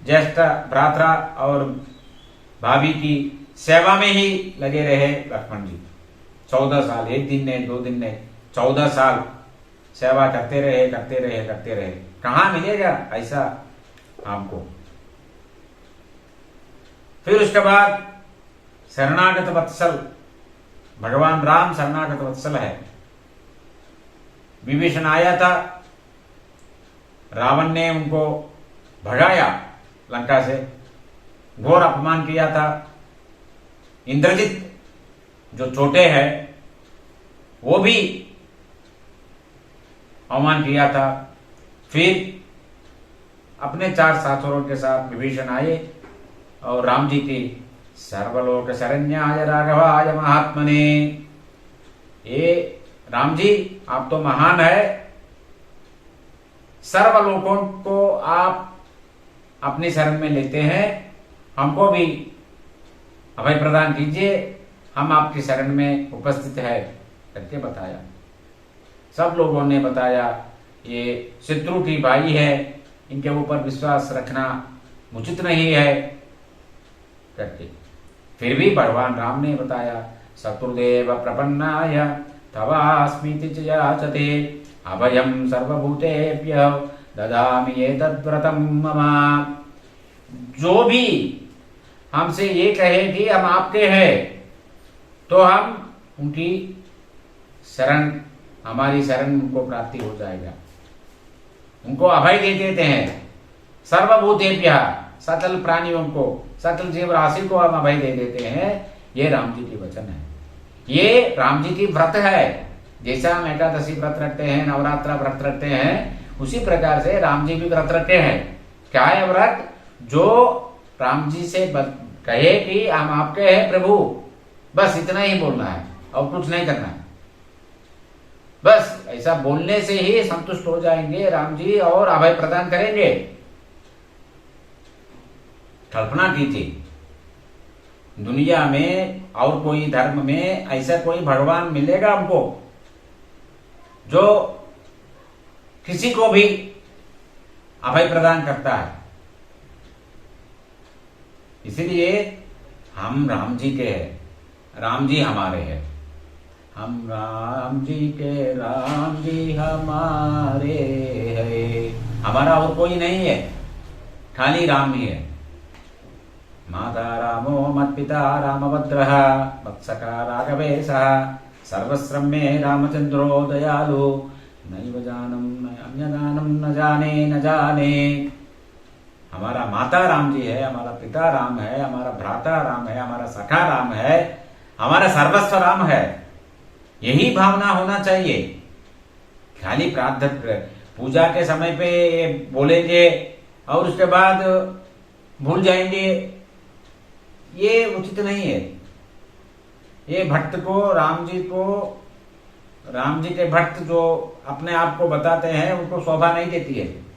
ज्येष्ठ भ्राता और भाभी की सेवा में ही लगे रहे लक्ष्मण जी। 14 साल, एक दिन ने 2 दिन ने 14 साल सेवा करते रहे। कहां मिलेगा ऐसा आपको। फिर उसके बाद शरणागत वत्सल, भगवान राम शरणागत वत्सल है। विभीषण आया था, रावण ने उनको भगाया लंका से, घोर अपमान किया था। इंद्रजित जो छोटे हैं वो भी अवमान किया था। फिर अपने 4 साथों के साथ विभीषण आए और राम जी की सर्वलोक शरण्याय राघवाय महात्मने, ये राम जी आप तो महान है, सर्वलोकों को आप अपनी शरण में लेते हैं, हमको भी अभय प्रदान कीजिए, हम आपकी शरण में उपस्थित है करके बताया। सब लोगों ने बताया ये शत्रु की भाई है, इनके ऊपर विश्वास रखना उचित नहीं है करके। फिर भी भगवान राम ने बताया, शत्रुदेव प्रपन्नाय तवास्मीति च याचते अभयं सर्वभूतेभ्यो ददामि एतद्व्रतं मम। जो भी हमसे ये कहे कि हम आपके हैं, तो हम उनकी शरण, हमारी शरण उनको प्राप्ति हो जाएगा, उनको अभय दे देते हैं। सर्वभूतेभ्य, सकल प्राणियों को, सकल जीव राशि को हम अभय दे देते हैं। ये राम जी की वचन है, ये राम जी की व्रत है। जैसा हम एकादशी व्रत रखते हैं, नवरात्रा व्रत रखते हैं, उसी प्रकार से राम जी भी व्रत रखते हैं। क्या है व्रत? जो राम जी से कहे कि हम आपके हैं प्रभु, बस इतना ही बोलना है और कुछ नहीं करना है। बस ऐसा बोलने से ही संतुष्ट हो जाएंगे राम जी और अभय प्रदान करेंगे। कल्पना कीजिए, दुनिया में और कोई धर्म में ऐसा कोई भगवान मिलेगा हमको जो किसी को भी अभय प्रदान करता है? इसीलिए हम राम जी के हैं, राम जी हमारे हैं। हम राम जी के, राम जी हमारे हैं। हमारा और कोई नहीं है, खाली राम ही है। माता रामो मत्पिता रामभद्रः वत्सका राघवेशः सर्वस्वं मे रामचंद्रो दयालु नैव जानम अन्यदानम न जाने। हमारा माता राम जी है, हमारा पिता राम है, हमारा भ्राता राम है, हमारा सखा राम है, हमारा सर्वस्व राम है। यही भावना होना चाहिए। खाली प्रातः पूजा के समय पे बोलेंगे और उसके बाद भूल जाएंगे, ये उचित नहीं है। ये भक्त को, राम जी के भक्त जो अपने आप को बताते हैं, उनको शोभा नहीं देती है।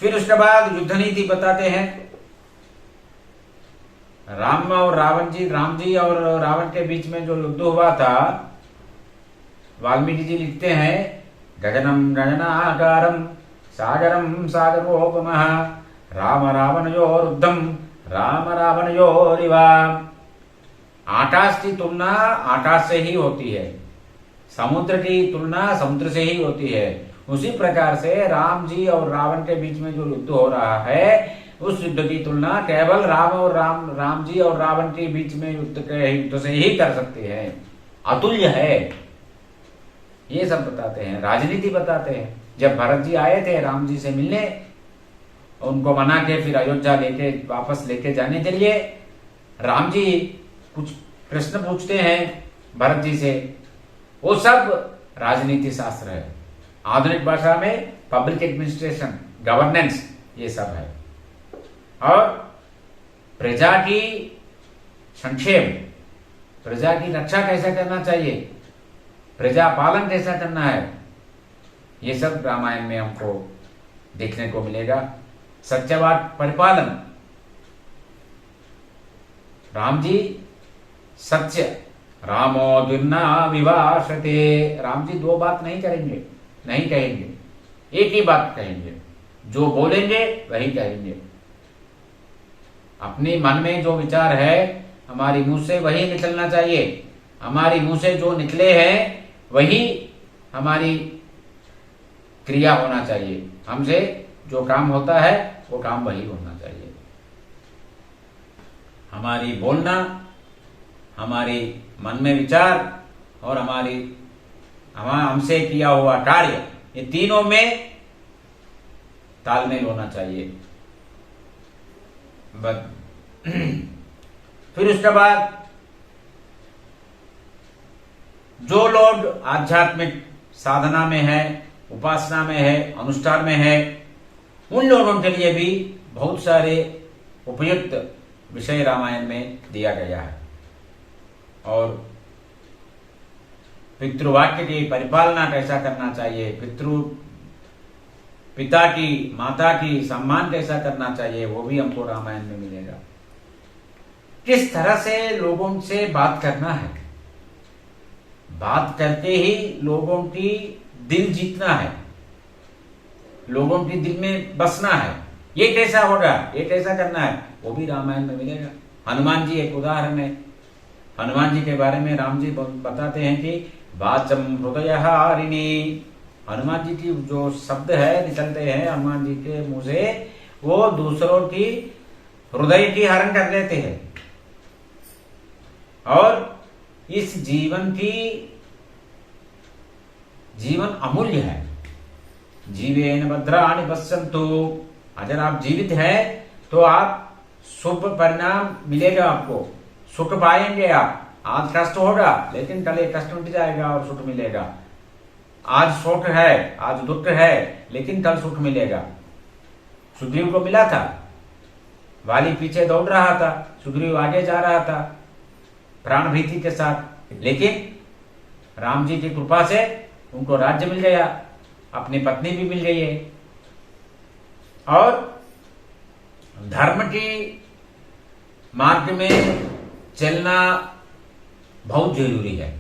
फिर उसके बाद युद्ध नीति बताते हैं। राम जी और रावण के बीच में जो युद्ध हुआ था, वाल्मीकि जी लिखते हैं, गगनम गगनाकारम सागरम सागरोपमः राम रावणयोरुद्धम राम रावणयोरिवा। आकाश की तुलना आकाश से ही होती है, समुद्र की तुलना समुद्र से ही होती है। उसी प्रकार से राम जी और रावण के बीच में जो युद्ध हो रहा है, उस युद्ध की तुलना केवल राम जी और रावण के बीच में युद्ध से ही कर सकते हैं। अतुल्य है, ये सब बताते हैं, राजनीति बताते हैं। जब भरत जी आए थे राम जी से मिलने, उनको मना के फिर अयोध्या लेके वापस लेके जाने के लिए, राम जी कुछ प्रश्न पूछते हैं भरत जी से, वो सब राजनीति शास्त्र है। आधुनिक भाषा में पब्लिक एडमिनिस्ट्रेशन, गवर्नेंस, ये सब है। और प्रजा की संक्षेम, प्रजा की रक्षा कैसे करना चाहिए, प्रजा पालन कैसा करना है, ये सब रामायण में हमको देखने को मिलेगा। सत्यवाद परिपालन, राम जी सत्य, रामो द्विन्ना विभाषते, राम जी दो बात नहीं करेंगे, नहीं कहेंगे, एक ही बात कहेंगे, जो बोलेंगे वही कहेंगे। अपने मन में जो विचार है हमारी मुंह से वही निकलना चाहिए, हमारी मुंह से जो निकले हैं वही हमारी क्रिया होना चाहिए, हमसे जो काम होता है वो काम वही होना चाहिए। हमारी बोलना, हमारी मन में विचार और हमसे किया हुआ कार्य, ये तीनों में तालमेल होना चाहिए। फिर उसके बाद जो लोग आध्यात्मिक साधना में है, उपासना में है, अनुष्ठान में है, उन लोगों के लिए भी बहुत सारे उपयुक्त विषय रामायण में दिया गया है। और पितृवाक्य की परिपालना कैसा करना चाहिए, पिता की माता की सम्मान कैसा करना चाहिए, वो भी हमको रामायण में मिलेगा। किस तरह से लोगों से बात करना है, बात करके ही लोगों की दिल जीतना है, लोगों के दिल में बसना है, ये कैसा होगा, ये कैसा करना है, वो भी रामायण में मिलेगा। हनुमान जी एक उदाहरण है। हनुमान जी के बारे में राम जी बताते हैं कि वाचम हृदयहारिणी, हनुमान जी की जो शब्द है निकलते हैं हनुमान जी के मुंह से, वो दूसरों की हृदय की हरण कर देते हैं। और इस जीवन अमूल्य है। जीवेन भद्राणि पश्यन्तु, अगर आप जीवित हैं तो आप शुभ परिणाम मिलेगा, आपको सुख पाएंगे आप। आज कष्ट होगा लेकिन कल एक कष्ट मिट जाएगा और सुख मिलेगा। आज सुख है, आज दुख है, लेकिन कल सुख मिलेगा। सुग्रीव को मिला था, वाली पीछे दौड़ रहा था, सुग्रीव आगे जा रहा था प्राण भीति के साथ, लेकिन राम जी की कृपा से उनको राज्य मिल गया, अपनी पत्नी भी मिल गई है। और धर्म की मार्ग में चलना बहुत जरूरी है।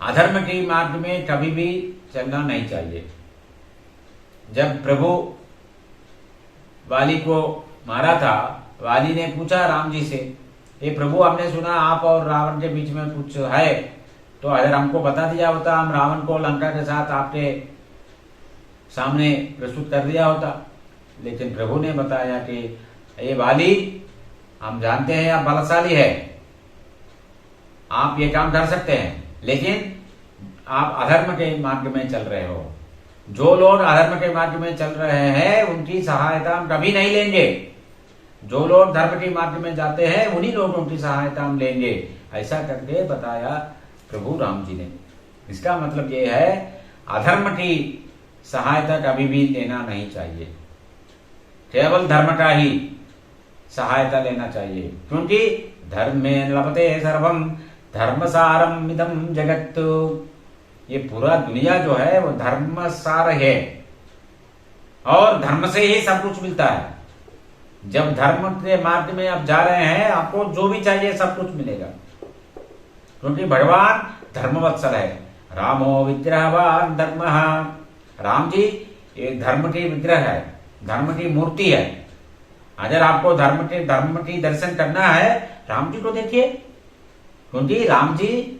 अधर्म के मार्ग में कभी भी चलना नहीं चाहिए। जब प्रभु वाली को मारा था, वाली ने पूछा राम जी से, ये प्रभु हमने सुना आप और रावण के बीच में कुछ है, तो अगर हमको बता दिया होता, हम रावण को लंका के साथ आपके सामने प्रस्तुत कर दिया होता। लेकिन प्रभु ने बताया कि ये वाली, हम जानते हैं आप बलशाली है, आप ये काम कर सकते हैं, लेकिन आप अधर्म के मार्ग में चल रहे हो। जो लोग अधर्म के मार्ग में चल रहे हैं उनकी सहायता हम कभी नहीं लेंगे। जो लोग धर्म के मार्ग में जाते हैं उन्हीं लोगों की सहायता हम लेंगे, ऐसा करके बताया प्रभु राम जी ने। इसका मतलब ये है अधर्म की सहायता कभी भी लेना नहीं चाहिए, केवल धर्म का ही सहायता लेना चाहिए। क्योंकि धर्म में लभते सर्वम धर्मसारम इदम जगत, ये पूरा दुनिया जो है वो धर्मसार है और धर्म से ही सब कुछ मिलता है। जब धर्म के मार्ग में आप जा रहे हैं, आपको जो भी चाहिए सब कुछ मिलेगा, क्योंकि भगवान धर्मवत्सल है। रामो विग्रहवान धर्म, राम जी ये धर्म के विग्रह है, धर्म की मूर्ति है। अगर आपको धर्म की दर्शन करना है, राम जी को देखिए, क्योंकि राम जी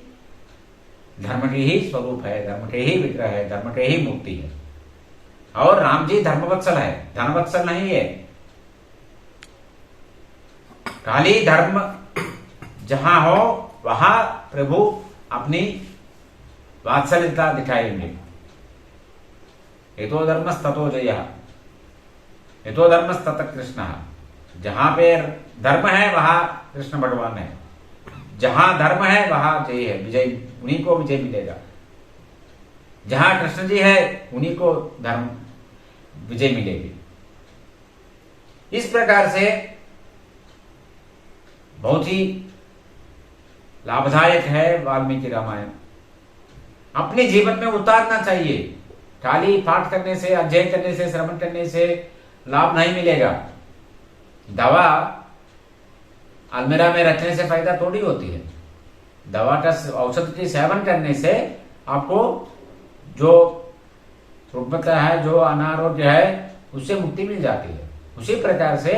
धर्म के ही स्वरूप है, धर्म के ही विग्रह है, धर्म के ही मूर्ति है। और राम जी धर्मवत्सल है, धनवत्सल नहीं है। खाली धर्म जहां हो वहां प्रभु अपनी वात्सल्यता दिखाएंगे। यतो धर्मस्ततो जयः, यतो धर्मस्तत कृष्ण। जहां पे धर्म है वहां कृष्ण भगवान है, जहां धर्म है वहां जय है, विजय, उन्हीं को विजय मिलेगा। जहां कृष्ण जी है उन्हीं को धर्म विजय मिलेगी। इस प्रकार से बहुत ही लाभदायक है वाल्मीकि रामायण। अपने जीवन में उतारना चाहिए। खाली पाठ करने से, अध्ययन करने से, श्रवण करने से लाभ नहीं मिलेगा। दवा अलमीरा में रखने से फायदा थोड़ी होती है। दवा का, औषध की सेवन करने से आपको जो रुग्मता है, जो अनारोग्य है, उससे मुक्ति मिल जाती है। उसी प्रकार से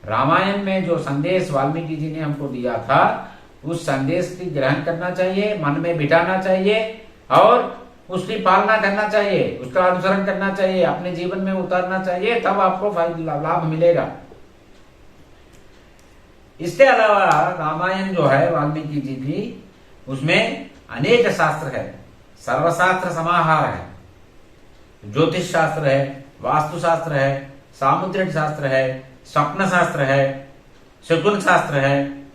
रामायण में जो संदेश वाल्मीकि जी ने हमको दिया था, उस संदेश की ग्रहण करना चाहिए, मन में बिठाना चाहिए और उसकी पालना करना चाहिए, उसका अनुसरण करना चाहिए, अपने जीवन में उतारना चाहिए, तब आपको लाभ मिलेगा। इसके अलावा रामायण जो है वाल्मीकि जी की, उसमें अनेक शास्त्र है, सर्वशास्त्र समाहार है। ज्योतिष शास्त्र है, वास्तु शास्त्र है, सामुद्रिक शास्त्र है, स्वप्न शास्त्र है, शकुन शास्त्र है।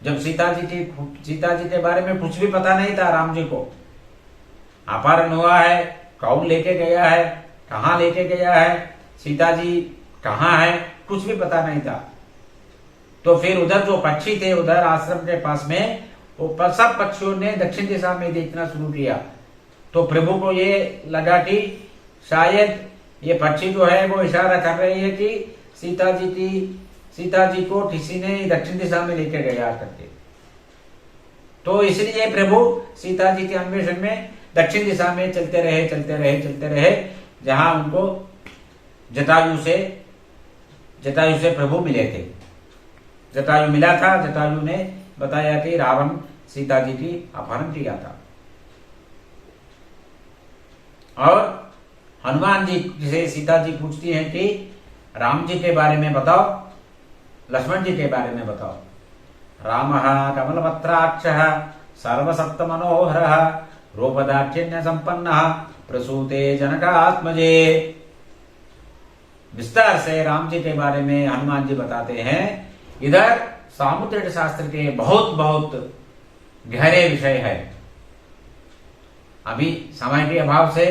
जब सीता जी के बारे में कुछ भी पता नहीं था, राम जी को अपहरण हुआ है, कौन लेके गया है, कहाँ लेके गया है, सीता जी कहाँ है, कुछ भी पता नहीं था। तो फिर उधर जो पक्षी थे, उधर आश्रम के पास में, वो सब पक्षियों ने दक्षिण दिशा में देखना शुरू किया। तो प्रभु को ये लगा कि शायद ये पक्षी जो है वो इशारा कर रही है कि सीता जी को किसी ने दक्षिण दिशा में लेकर गया करके। तो इसलिए प्रभु सीता जी के अन्वेषण में दक्षिण दिशा में चलते रहे, जहां उनको जटायु से प्रभु मिले थे। जटायु मिला था, जटायु ने बताया कि रावण सीता जी की अपहरण किया था। और हनुमान जी से सीता जी पूछती हैं कि राम जी के बारे में बताओ, लक्ष्मण जी के बारे में बताओ। रामः कमलपत्राक्षः सर्वसप्त मनोहरः रूपदाक्षिण्य संपन्नः प्रसूते जनकात्मजे। विस्तार से राम जी के बारे में हनुमान जी बताते हैं। इधर सामुद्रिक शास्त्र के बहुत बहुत गहरे विषय है। अभी समय के अभाव से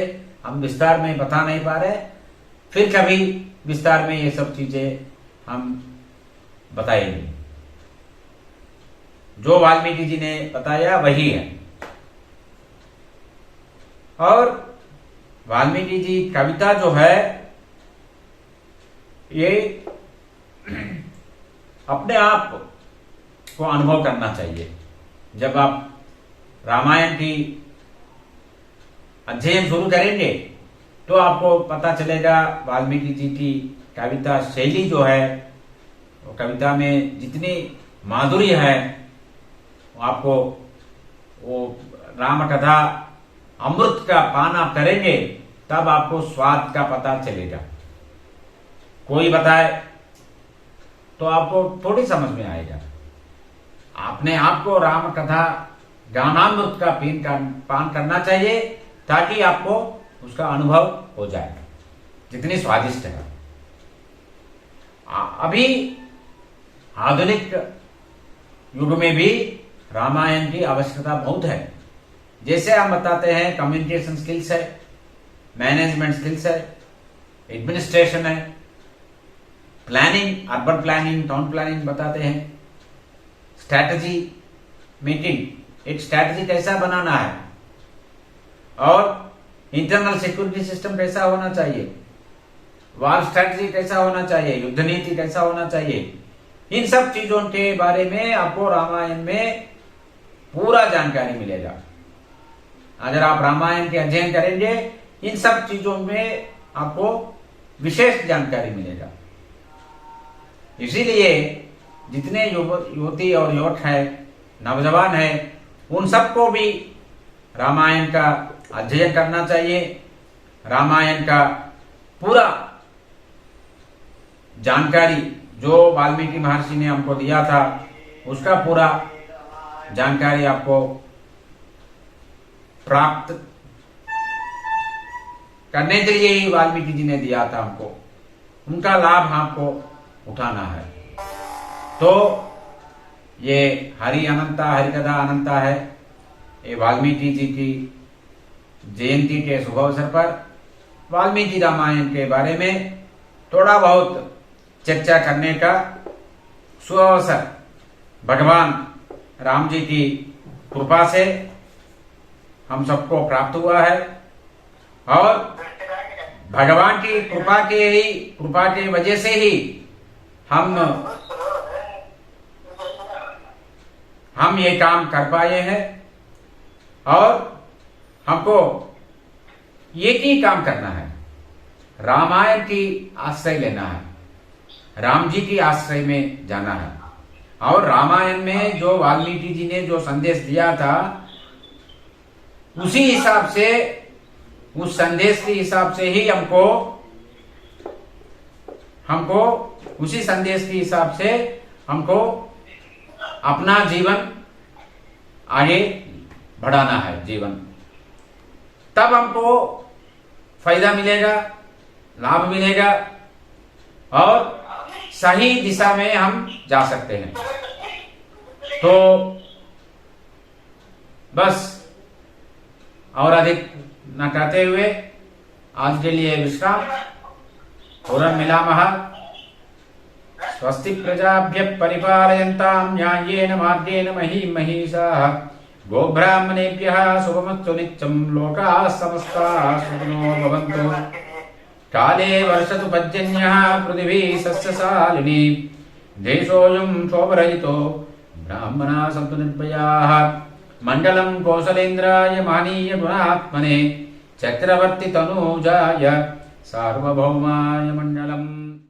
हम विस्तार में बता नहीं पा रहे, फिर कभी विस्तार में ये सब चीजें हम बताएंगे। जो वाल्मीकि जी ने बताया वही है। और वाल्मीकि जी कविता जो है ये अपने आप को अनुभव करना चाहिए। जब आप रामायण की अध्ययन शुरू करेंगे तो आपको पता चलेगा वाल्मीकि जी की कविता शैली जो है, वो कविता में जितनी माधुर्य है, आपको वो राम कथा अमृत का पान आप करेंगे तब आपको स्वाद का पता चलेगा। कोई बताए तो आपको थोड़ी समझ में आएगा। आपने आपको राम कथा ज्ञानामृत का पान करना चाहिए ताकि आपको उसका अनुभव हो जाए, जितनी स्वादिष्ट है। अभी आधुनिक युग में भी रामायण की आवश्यकता बहुत है। जैसे हम बताते हैं कम्युनिकेशन स्किल्स है, मैनेजमेंट स्किल्स है, एडमिनिस्ट्रेशन है, planning, urban planning, town planning बताते हैं, स्ट्रैटेजी मेकिंग, एक स्ट्रैटेजी कैसा बनाना है, और इंटरनल सिक्योरिटी सिस्टम कैसा होना चाहिए, वार स्ट्रैटेजी कैसा होना चाहिए, युद्ध नीति कैसा होना चाहिए। इन सब चीजों के बारे में आपको रामायण में पूरा जानकारी मिलेगा। अगर आप रामायण के अध्ययन करेंगे, इन सब चीजों में आपको विशेष जानकारी मिलेगा। इसीलिए जितने युवती और युवक है, नौजवान है, उन सबको भी रामायण का अध्ययन करना चाहिए। रामायण का पूरा जानकारी जो वाल्मीकि महर्षि ने हमको दिया था, उसका पूरा जानकारी आपको प्राप्त करने के लिए ही वाल्मीकि जी ने दिया था हमको, उनका लाभ आपको उठाना है। तो ये हरि अनंता, हरिकथा अनंता है। ये वाल्मीकि जी की जयंती के शुभ अवसर पर वाल्मीकि रामायण के बारे में थोड़ा बहुत चर्चा करने का शुभ अवसर भगवान राम जी की कृपा से हम सबको प्राप्त हुआ है। और भगवान की कृपा के वजह से ही हम ये काम कर पाए हैं। और हमको एक ही काम करना है, रामायण की आश्रय लेना है, राम जी की आश्रय में जाना है। और रामायण में जो वाल्मीकि जी ने जो संदेश दिया था, उसी हिसाब से, उस संदेश के हिसाब से ही हमको उसी संदेश के हिसाब से हमको अपना जीवन आगे बढ़ाना है। जीवन तब हमको फायदा मिलेगा, लाभ मिलेगा और सही दिशा में हम जा सकते हैं। तो बस और अधिक न कहते हुए आज के लिए विश्राम। पुनः मिलामः। स्वस्ति प्रजाभ्यः परिपालयन्तां न्याय्येन मार्गेण महीं महिषाः। गोब्राह्मणेभ्यः शुभमस्तु नित्यं। लोकाः समस्ताः सुखिनो भवन्तु। काले वर्षतु पर्जन्यः पृथिवी सस्यशालिनी। देशोऽयं शोभरहितो ब्राह्मणाः सन्तु निर्भयाः। मण्डलं कौसलेन्द्राय महनीय गुणात्मने चक्रवर्ति तनूजाय सार्वभौमाय मण्डलम्।